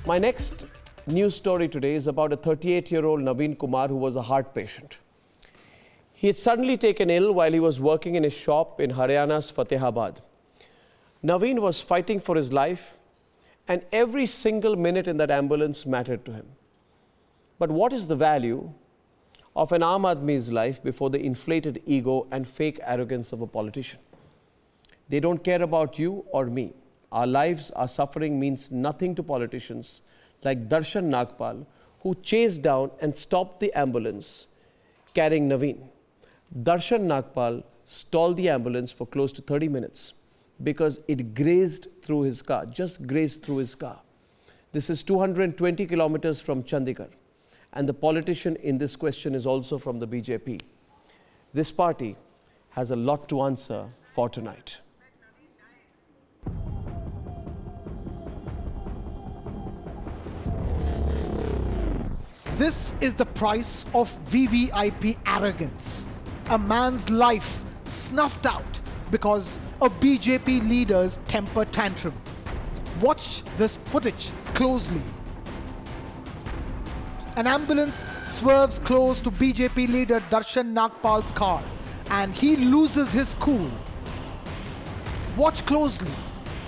My next news story today is about a 38-year-old Naveen Kumar who was a heart patient. He had suddenly taken ill while he was working in his shop in Haryana's Fatehabad. Naveen was fighting for his life, and every single minute in that ambulance mattered to him. But what is the value of an Aam Aadmi's life before the inflated ego and fake arrogance of a politician? They don't care about you or me. Our lives, our suffering means nothing to politicians like Darshan Nagpal, who chased down and stopped the ambulance carrying Naveen. Darshan Nagpal stalled the ambulance for close to 30 minutes because it grazed through his car, just grazed through his car. This is 220 kilometers from Chandigarh, and the politician in this question is also from the BJP. This party has a lot to answer for tonight. This is the price of VVIP arrogance. A man's life snuffed out because of BJP leader's temper tantrum. Watch this footage closely. An ambulance swerves close to BJP leader Darshan Nagpal's car and he loses his cool. Watch closely.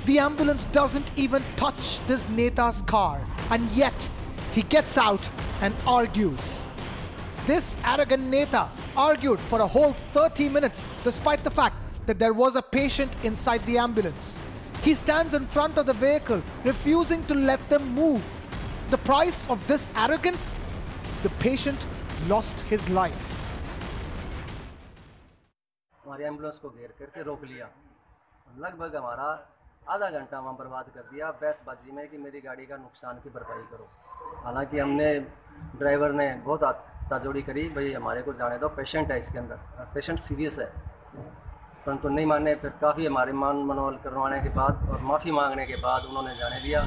The ambulance doesn't even touch this Neta's car, and yet he gets out and argues. This arrogant Neta argued for a whole 30 minutes despite the fact that there was a patient inside the ambulance. He stands in front of the vehicle, refusing to let them move. The price of this arrogance? The patient lost his life. हमारी ambulance को घेर करके रोक लिया। लगभग हमारा आधा घंटा वहाँ बर्बाद कर दिया बहसबाजी में कि मेरी गाड़ी का नुकसान की भरपाई करो। हालांकि हमने ड्राइवर ने बहुत ताजोड़ी करी, भाई हमारे को जाने दो, पेशेंट है इसके अंदर, पेशेंट सीरियस है, परंतु नहीं माने। फिर काफ़ी हमारे मनोबल करवाने के बाद और माफ़ी मांगने के बाद उन्होंने जाने दिया।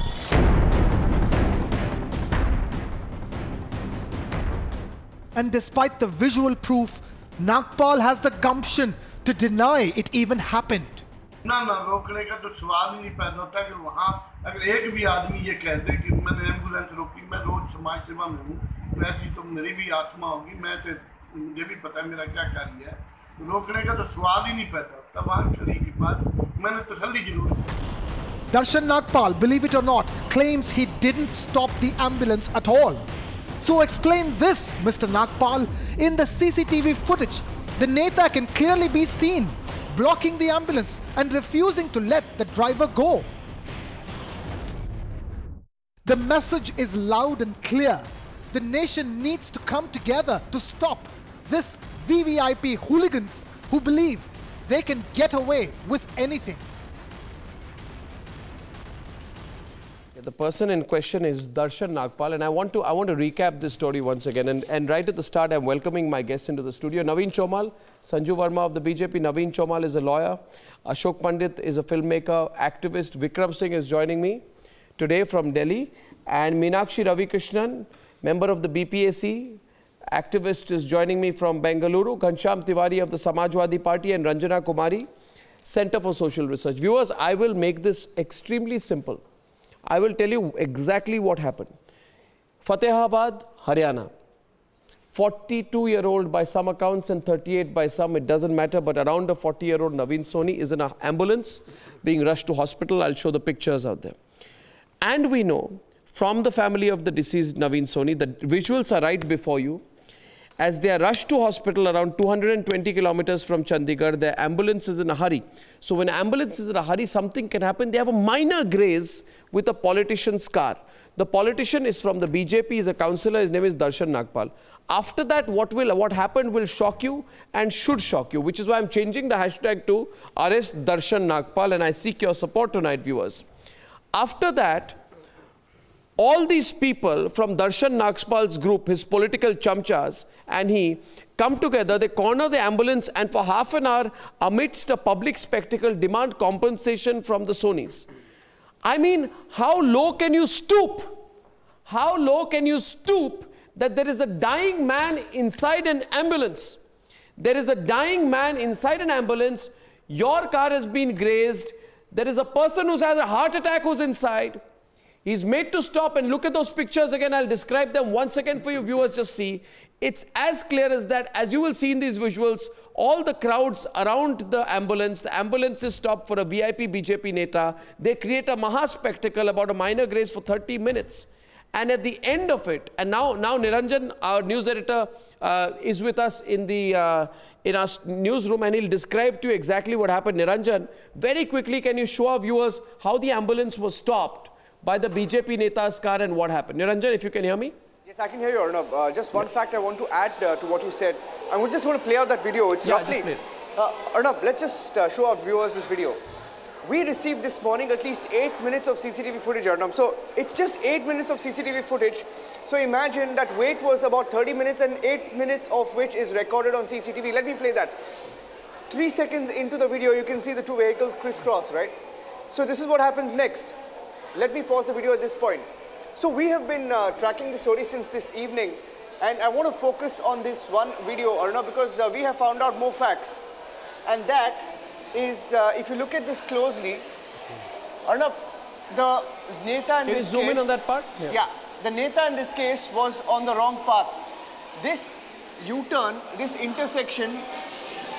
And despite the visual proof, Nagpal has the gumption to deny it even happened. ना रोकने का तो सवाल ही नहीं पैदा होता कि वहाँ अगर एक भी आदमी ये कह दे कि मैंने एम्बुलेंस रोकी, मैं रोज समाज सेवा में हूँ, वैसी तो मेरी भी आत्मा होगी, मैं से मुझे भी पता है मेरा क्या कार्य है, रोकने का तो सवाल ही नहीं पैदा होता। वहाँ खड़ी के बाद मैंने तसल्ली जरूर की। Darshan Nagpal, believe it or not, claims he didn't stop the ambulance at all. So explain this, Mr. Nagpal. In the CCTV footage, the Neta can clearly be seen blocking the ambulance and refusing to let the driver go. The message is loud and clear. The nation needs to come together to stop this VVIP hooligans who believe they can get away with anything. The person in question is Darshan Nagpal, and I want to recap this story once again. And right at the start, I'm welcoming my guests into the studio. Naveen Chomal, Sanju Verma of the BJP. Naveen Chomal is a lawyer. Ashok Pandit is a filmmaker, activist. Vikram Singh is joining me today from Delhi. And Meenakshi Ravikrishnan, member of the BPAC, activist, is joining me from Bengaluru. Ghanshyam Tiwari of the Samajwadi Party and Ranjana Kumari, Center for Social Research. Viewers, I will make this extremely simple. I will tell you exactly what happened. Fatehabad, Haryana. 42-year-old by some accounts and 38 by some, it doesn't matter, but around a 40-year-old Naveen Soni is in an ambulance being rushed to hospital. I'll show the pictures out there. And we know from the family of the deceased Naveen Soni, the visuals are right before you. As they are rushed to hospital around 220 kilometers from Chandigarh, their ambulance is in a hurry. So when ambulance is in a hurry, something can happen. They have a minor graze with a politician's car. The politician is from the BJP, is a councillor, his name is Darshan Nagpal. After that, what happened will shock you and should shock you, which is why I'm changing the hashtag to arrest Darshan Nagpal, and I seek your support tonight, viewers. After that, all these people from Darshan Nagpal's group, his political chamchas, and he come together, they corner the ambulance and for half an hour, amidst a public spectacle, demand compensation from the Sonis. I mean, how low can you stoop? How low can you stoop that there is a dying man inside an ambulance? There is a dying man inside an ambulance. Your car has been grazed. There is a person who's had a heart attack who's inside. He's made to stop, and look at those pictures again. I'll describe them once again for you viewers. Just see. It's as clear as that. As you will see in these visuals, all the crowds around the ambulance is stopped for a VIP BJP Neta. They create a maha spectacle about a minor grace for 30 minutes. And at the end of it, and now Niranjan, our news editor, is with us in our newsroom, and he'll describe to you exactly what happened. Niranjan, very quickly, can you show our viewers how the ambulance was stopped by the BJP Neta's car and what happened? Niranjan, if you can hear me? Yes, I can hear you, Arnab. Just one fact I want to add to what you said. I'm just going to play out that video. It's roughly... Arnab, let's just show our viewers this video. We received this morning at least 8 minutes of CCTV footage, Arnab. So it's just 8 minutes of CCTV footage. So imagine that wait was about 30 minutes and 8 minutes of which is recorded on CCTV. Let me play that. 3 seconds into the video, you can see the two vehicles crisscross, right? So this is what happens next. Let me pause the video at this point. So we have been tracking the story since this evening, and I want to focus on this one video, Arnab, because we have found out more facts. And that is, if you look at this closely, Arnab, the Neta in this case... Can you zoom in on that part? Yeah, the Neta in this case was on the wrong path. This U-turn, this intersection,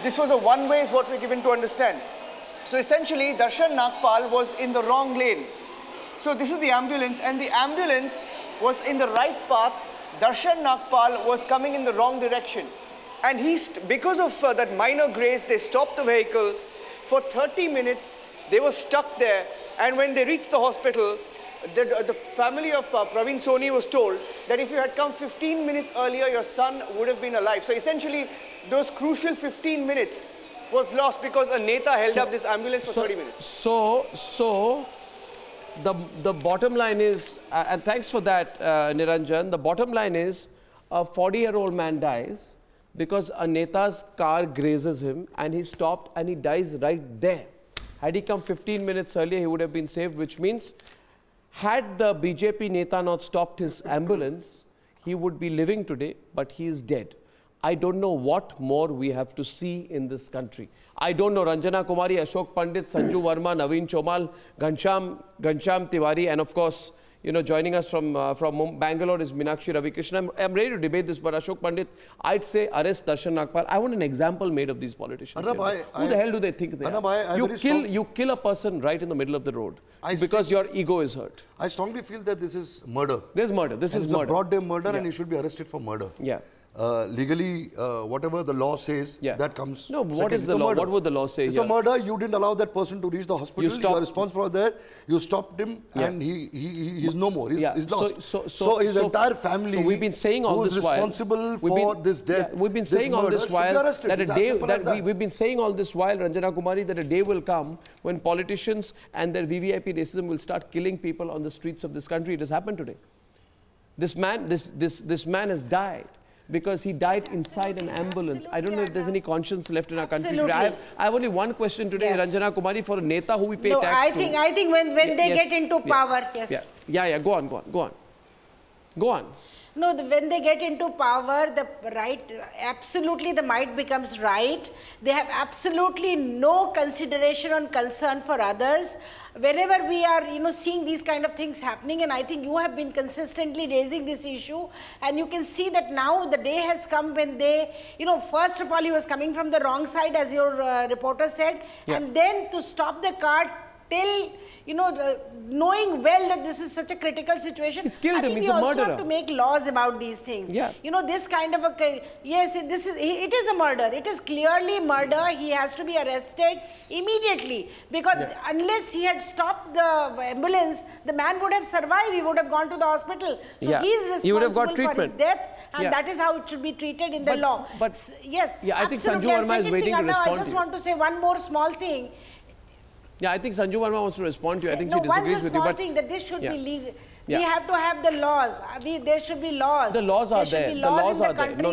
this was a one-way is what we're given to understand. So essentially, Darshan Nagpal was in the wrong lane. So this is the ambulance, and the ambulance was in the right path. Darshan Nagpal was coming in the wrong direction. And because of that minor grace, they stopped the vehicle. For 30 minutes, they were stuck there. And when they reached the hospital, the family of Praveen Soni was told that if you had come 15 minutes earlier, your son would have been alive. So essentially, those crucial 15 minutes was lost because a Neta held up this ambulance for 30 minutes. So the bottom line is, and thanks for that, Niranjan, the bottom line is a 40-year-old man dies because a Neta's car grazes him and he stopped and he dies right there. Had he come 15 minutes earlier, he would have been saved, which means had the BJP Neta not stopped his ambulance, he would be living today, but he is dead. I don't know what more we have to see in this country. I don't know. Ranjana Kumari, Ashok Pandit, Sanju Verma, Naveen Chomal, Ghanshyam Tiwari, and of course, you know, joining us from Bangalore is Meenakshi Ravikrishnan. I'm ready to debate this, but Ashok Pandit, I'd say arrest Darshan Nagpal. I want an example made of these politicians. Arnab, who the hell do they think they are? You kill a person right in the middle of the road because your ego is hurt. I strongly feel that this is murder. There's murder. This is murder. It's a broad day murder, and he should be arrested for murder. Yeah. Legally, whatever the law says, that comes. No, what is the law? What would the law say? It's a murder. You didn't allow that person to reach the hospital. You are responsible for that. You stopped him, and he's no more. He's lost. So his entire family. So we've been saying all this while. Responsible for this death. We've been saying all this while we've been saying all this while, Ranjana Kumari, that a day will come when politicians and their VVIP racism will start killing people on the streets of this country. It has happened today. This man has died because he died inside an ambulance. I don't know if there's any conscience left in our country today. I have only one question today, Ranjana Kumari, for a Neta who we pay tax to. I think when they get into power, Go on. No, when they get into power, absolutely the might becomes right. They have absolutely no consideration or concern for others. Whenever we are, seeing these kind of things happening, and I think you have been consistently raising this issue, and you can see that now the day has come when they, first of all, he was coming from the wrong side, as your reporter said, and then to stop the car till, knowing well that this is such a critical situation. He's killed him. He's a murderer. I think we also have to make laws about these things. This kind of it is a murder. It is clearly murder. He has to be arrested immediately because unless he had stopped the ambulance, the man would have survived. He would have gone to the hospital. So he is responsible for his death, and that is how it should be treated in the law. But yes, I think Sanju Verma is waiting to respond. I just want to say one more small thing. Yeah, I think Sanju Verma wants to respond to you. I think she disagrees with you. But thing that this should be legal. We have to have the laws. There should be laws. The laws are there. The laws are there. No,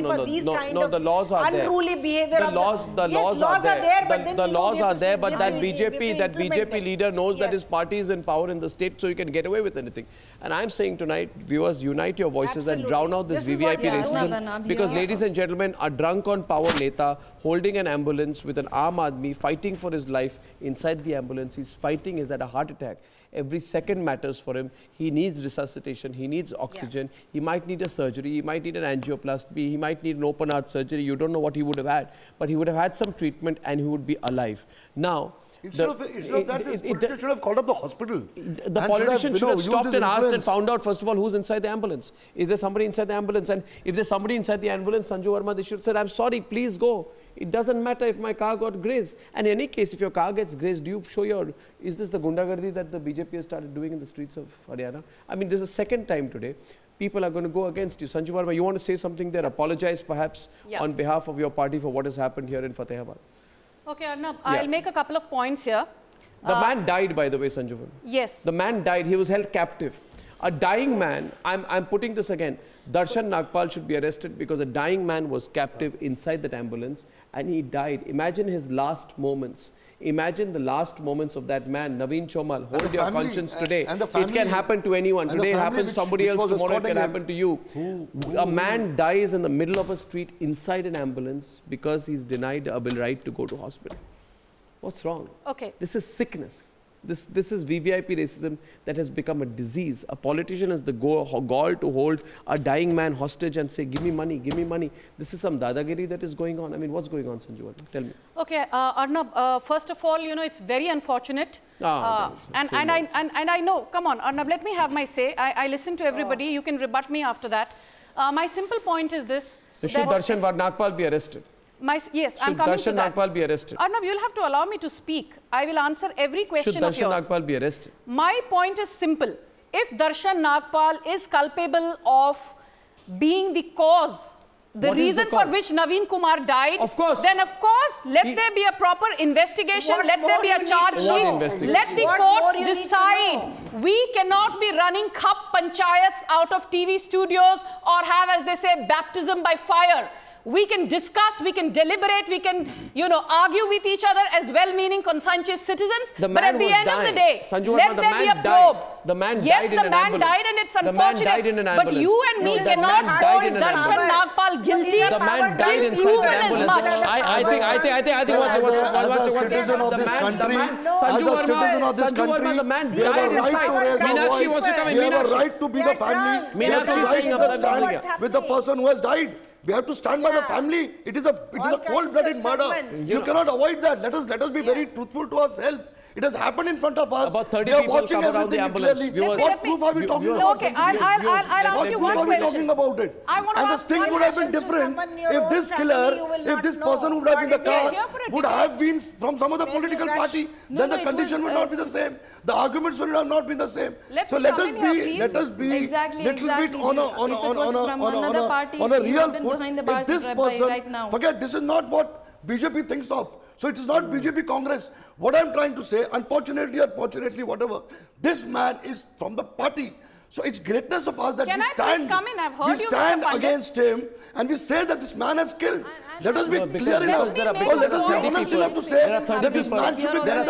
the laws are there. Unruly behavior. The laws are there. The laws are there, but that BJP leader knows that his party is in power in the state, so he can get away with anything. And I'm saying tonight, viewers, unite your voices and drown out this VVIP racism. Because, ladies and gentlemen, a drunk on power Neta holding an ambulance with an Aam Aadmi fighting for his life inside the ambulance. He's fighting, he's had a heart attack. Every second matters for him. He needs resuscitation. He needs oxygen. Yeah. He might need a surgery. He might need an angioplasty. He might need an open heart surgery. You don't know what he would have had. But he would have had some treatment and he would be alive. Now, Instead of that, this politician should have called up the hospital. The politician should have stopped and asked and found out, first of all, who's inside the ambulance. Is there somebody inside the ambulance? And if there's somebody inside the ambulance, Sanju Verma, they should have said, I'm sorry, please go. It doesn't matter if my car got grazed. And in any case, if your car gets grazed, do you show your... Is this the gundagardi that the BJP has started doing in the streets of Haryana? I mean, this is the second time today. People are going to go against you. Sanju Verma, you want to say something there? Apologize perhaps on behalf of your party for what has happened here in Fatehabad. Okay, Arnab, I'll make a couple of points here. The man died, by the way, Sanju Verma. Yes. The man died. He was held captive. A dying man, I'm putting this again, Darshan Nagpal should be arrested because a dying man was captive inside that ambulance and he died. Imagine his last moments. Imagine the last moments of that man, Naveen Chomal. Hold your conscience today. It can happen to anyone. Today it happens to somebody else, tomorrow it can happen to you. A man dies in the middle of a street inside an ambulance because he's denied a right to go to hospital. What's wrong? Okay. This is sickness. This is VVIP racism that has become a disease. A politician has the gall to hold a dying man hostage and say, give me money, give me money. This is some dadagiri that is going on. I mean, what's going on, Sanju Verma? Tell me. Okay, Arnab, first of all, you know, it's very unfortunate. And I know, come on, Arnab, let me have my say. I listen to everybody. You can rebut me after that. My simple point is this. So should Darshan Nagpal be arrested? Yes, I'm coming to that. Should Darshan Nagpal be arrested? Arnab, you'll have to allow me to speak. I will answer every question of yours. Should Darshan Nagpal be arrested? My point is simple. If Darshan Nagpal is culpable of being the cause, the reason for which Naveen Kumar died, then of course, let there be a proper investigation, let there be a charge sheet, let the courts decide. We cannot be running Khap Panchayats out of TV studios or have, as they say, baptism by fire. We can discuss, we can deliberate, we can, you know, argue with each other as well-meaning, conscientious citizens. But at the end of the day, let there be a probe. The man yes, died in an ambulance. The man died and it's unfortunate. The man died in an ambulance. But you and me cannot hold Darshan Nagpal guilty. The man died inside the ambulance. I think as a citizen of this country, the man died inside. Meenakshi wants to come in. We have a right to be the family. We have to stand with the person who has died. We have to stand by the family. It is a cold-blooded murder. You cannot avoid that. Let us be very truthful to ourselves. It has happened in front of us. About 30 we are people watching come around the ambulance. What proof are we talking about? Okay, I'll ask you one question. What proof are we talking about it? And this thing would have been different if this killer, if this person who would have been the car would have been from some other political party, then the condition would not be the same. The arguments would have not been the same. So let us be little bit on a real foot. If this person, forget, this is not what BJP thinks of. So it is not BJP Congress. What I'm trying to say, unfortunately or fortunately, whatever, this man is from the party. So it's greatness of us that we stand against him and we say that this man has killed. Let us be clear enough. Let us be honest enough to say that this man should be banned.